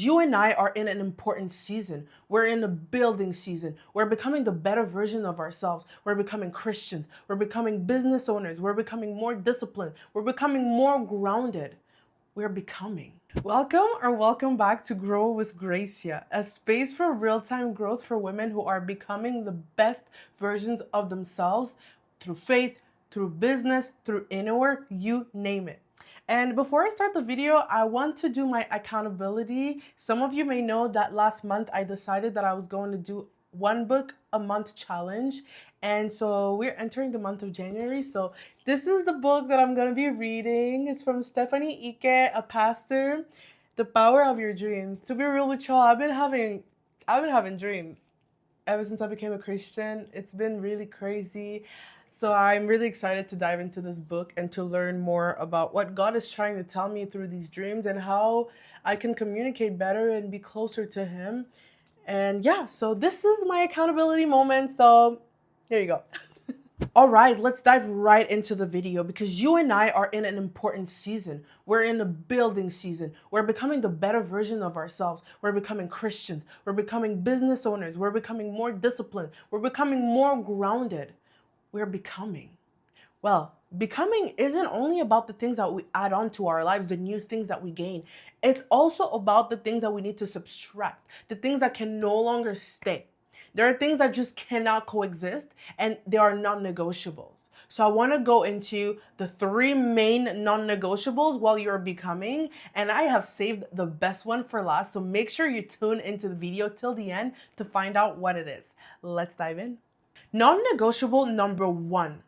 because you and I are in an important season. We're in a building season. We're becoming the better version of ourselves. We're becoming Christians. We're becoming business owners. We're becoming more disciplined. We're becoming more grounded. We're becoming. Welcome back to Grow with Gracia, a space for real-time growth for women who are becoming the best versions of themselves through faith, through business, through inner work, you name it. And before I start the video, I want to do my accountability. Some of you may know that last month I decided that I was going to do one book a month challenge. And so we're entering the month of January. So this is the book that I'm going to be reading. It's from Stephanie Ike, a pastor, The Power of Your Dreams. To be real with y'all, I've been having dreams ever since I became a Christian. It's been really crazy. So I'm really excited to dive into this book and to learn more about what God is trying to tell me through these dreams and how I can communicate better and be closer to Him. And yeah, so this is my accountability moment. So here you go. All right, let's dive right into the video because you and I are in an important season. We're in a building season. We're becoming the better version of ourselves. We're becoming Christians. We're becoming business owners. We're becoming more disciplined. We're becoming more grounded. We're becoming. Well, becoming isn't only about the things that we add on to our lives, the new things that we gain. It's also about the things that we need to subtract, the things that can no longer stay. There are things that just cannot coexist, and they are non-negotiables. So I want to go into the 3 main non-negotiables while you're becoming, and I have saved the best one for last. So make sure you tune into the video till the end to find out what it is. Let's dive in. Non-negotiable number 1.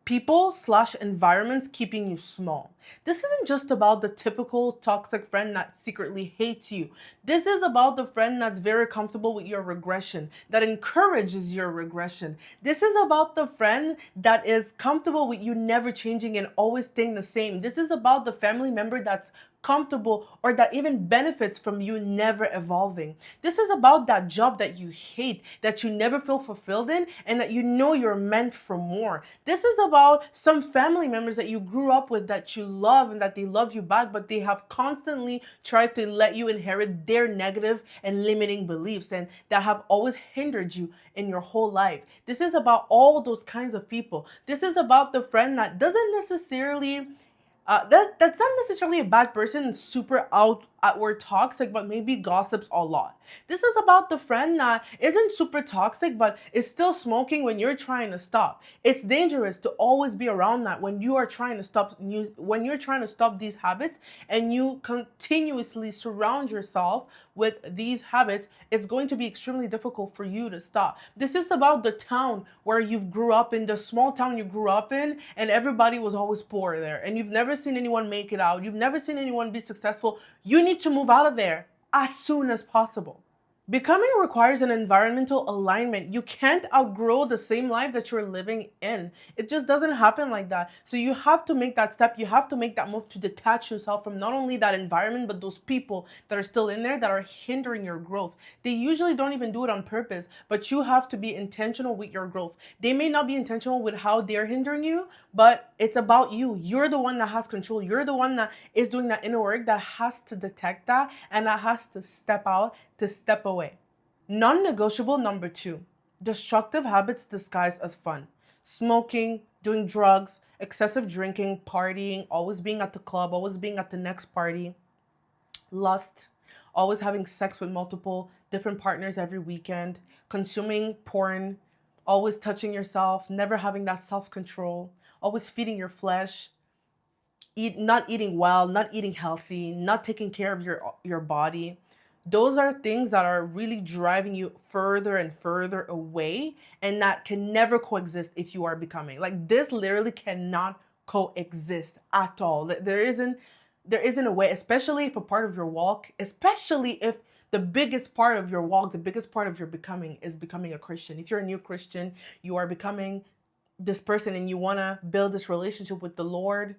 People/environments keeping you small. This isn't just about the typical toxic friend that secretly hates you. This is about the friend that's very comfortable with your regression, that encourages your regression. This is about the friend that is comfortable with you never changing and always staying the same. This is about the family member that's comfortable or that even benefits from you never evolving. This is about that job that you hate, that you never feel fulfilled in, and that you know you're meant for more. This is about some family members that you grew up with that you love and that they love you back, but they have constantly tried to let you inherit their negative and limiting beliefs and that have always hindered you in your whole life. This is about all those kinds of people. This is about the friend that doesn't necessarily that's not necessarily a bad person and super outward toxic, but maybe gossips a lot. This is about the friend that isn't super toxic, but is still smoking when you're trying to stop. It's dangerous to always be around that when you are trying to stop these habits and you continuously surround yourself with these habits. It's going to be extremely difficult for you to stop. This is about the town where you grew up in, the small town you grew up in, and everybody was always poor there, and you've never seen anyone make it out. You've never seen anyone be successful. You need to move out of there as soon as possible. Becoming requires an environmental alignment. You can't outgrow the same life that you're living in. It just doesn't happen like that. So you have to make that step. You have to make that move to detach yourself from not only that environment, but those people that are still in there that are hindering your growth. They usually don't even do it on purpose, but you have to be intentional with your growth. They may not be intentional with how they're hindering you, but it's about you. You're the one that has control. You're the one that is doing that inner work that has to detect that and that has to step out, to step away. Non-negotiable number 2, destructive habits disguised as fun. Smoking, doing drugs, excessive drinking, partying, always being at the club, always being at the next party. Lust, always having sex with multiple different partners every weekend. Consuming porn, always touching yourself, never having that self-control, always feeding your flesh. Not eating well, not eating healthy, not taking care of your body. Those are things that are really driving you further and further away and that can never coexist if you are becoming. Like this literally cannot coexist at all. There isn't a way, especially if a part of your walk, especially if the biggest part of your walk, the biggest part of your becoming is becoming a Christian. If you're a new Christian, you are becoming this person and you want to build this relationship with the Lord.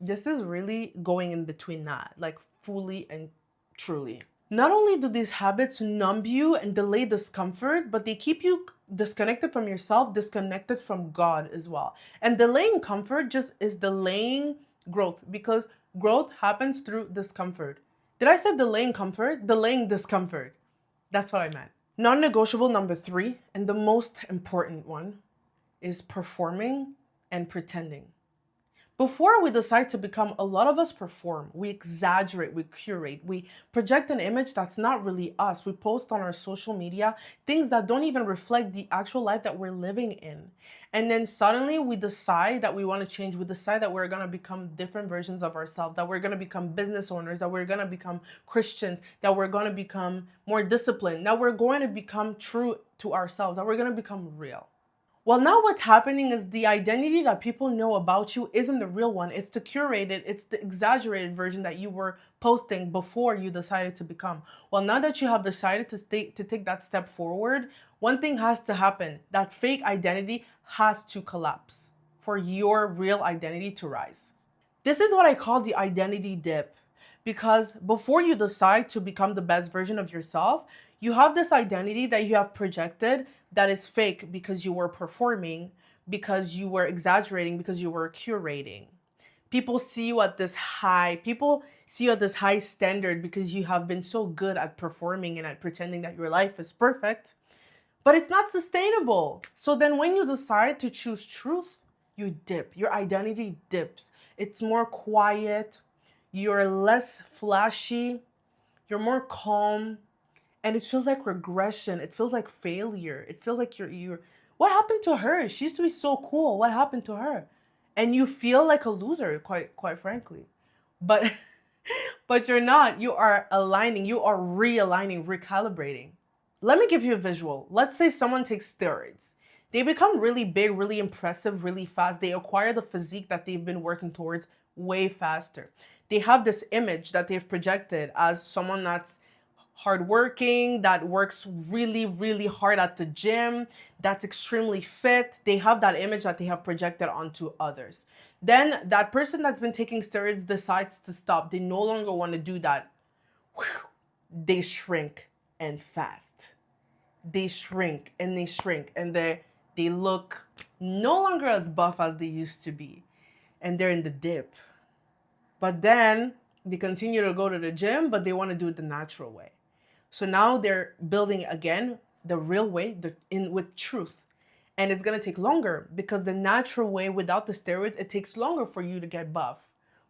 This is really going in between that, like fully and truly. Not only do these habits numb you and delay discomfort, but they keep you disconnected from yourself, disconnected from God as well. And delaying comfort just is delaying growth because growth happens through discomfort. Did I say delaying comfort? Delaying discomfort. That's what I meant. Non-negotiable number 3, and the most important one, is performing and pretending. Before we decide to become, a lot of us perform. We exaggerate, we curate, we project an image that's not really us. We post on our social media things that don't even reflect the actual life that we're living in. And then suddenly we decide that we want to change. We decide that we're going to become different versions of ourselves, that we're going to become business owners, that we're going to become Christians, that we're going to become more disciplined, that we're going to become true to ourselves, that we're going to become real. Well, now what's happening is the identity that people know about you isn't the real one. It's the curated, it's the exaggerated version that you were posting before you decided to become. Well, now that you have decided to take that step forward, one thing has to happen. That fake identity has to collapse for your real identity to rise. This is what I call the identity dip, because before you decide to become the best version of yourself, you have this identity that you have projected that is fake because you were performing, because you were exaggerating, because you were curating. People see you at this high standard because you have been so good at performing and at pretending that your life is perfect, but it's not sustainable. So then when you decide to choose truth, you dip. Your identity dips. It's more quiet. You're less flashy. You're more calm. And it feels like regression. It feels like failure. It feels like you're what happened to her? She used to be so cool. What happened to her? And you feel like a loser, quite frankly. But but you're not. You are aligning. You are realigning, recalibrating. Let me give you a visual. Let's say someone takes steroids. They become really big, really impressive, really fast. They acquire the physique that they've been working towards way faster. They have this image that they've projected as someone that's hardworking, that works really, really hard at the gym, that's extremely fit. They have that image that they have projected onto others. Then that person that's been taking steroids decides to stop. They no longer want to do that. They shrink and fast. They shrink and they shrink and they look no longer as buff as they used to be. And they're in the dip. But then they continue to go to the gym, but they want to do it the natural way. So now they're building again the real way, with truth. And it's going to take longer because the natural way without the steroids, it takes longer for you to get buff.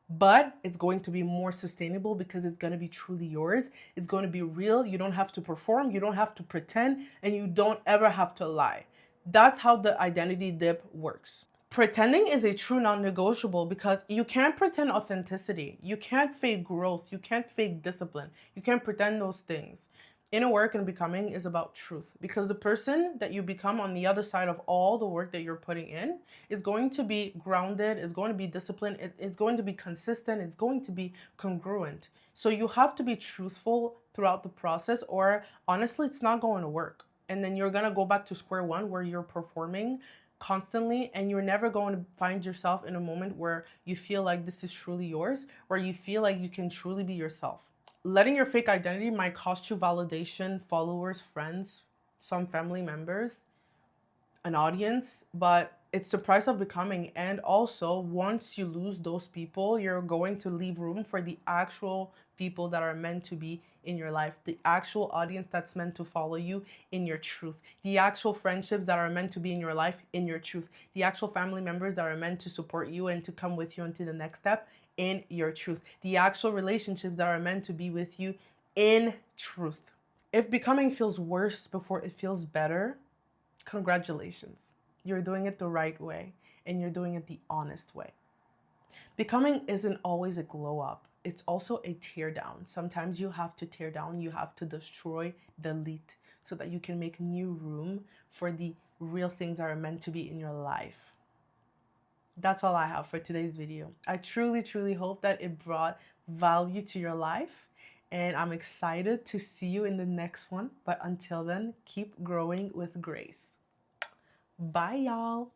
But it's going to be more sustainable because it's going to be truly yours. It's going to be real. You don't have to perform. You don't have to pretend. And you don't ever have to lie. That's how the identity dip works. Pretending is a true non-negotiable because you can't pretend authenticity. You can't fake growth. You can't fake discipline. You can't pretend those things. Inner work and becoming is about truth, because the person that you become on the other side of all the work that you're putting in is going to be grounded, is going to be disciplined, it's going to be consistent, it's going to be congruent. So you have to be truthful throughout the process, or honestly, it's not going to work. And then you're going to go back to square one where you're performing constantly, and you're never going to find yourself in a moment where you feel like this is truly yours, where you feel like you can truly be yourself. Letting your fake identity might cost you validation, followers, friends, some family members, an audience, but it's the price of becoming. And also, once you lose those people, you're going to leave room for the actual people that are meant to be in your life, the actual audience that's meant to follow you in your truth, the actual friendships that are meant to be in your life in your truth, the actual family members that are meant to support you and to come with you into the next step in your truth, the actual relationships that are meant to be with you in truth. If becoming feels worse before it feels better, congratulations. You're doing it the right way, and you're doing it the honest way. Becoming isn't always a glow up. It's also a tear down. Sometimes you have to tear down, you have to destroy, delete, so that you can make new room for the real things that are meant to be in your life. That's all I have for today's video. I truly, truly hope that it brought value to your life, and I'm excited to see you in the next one. But until then, keep growing with grace. Bye, y'all.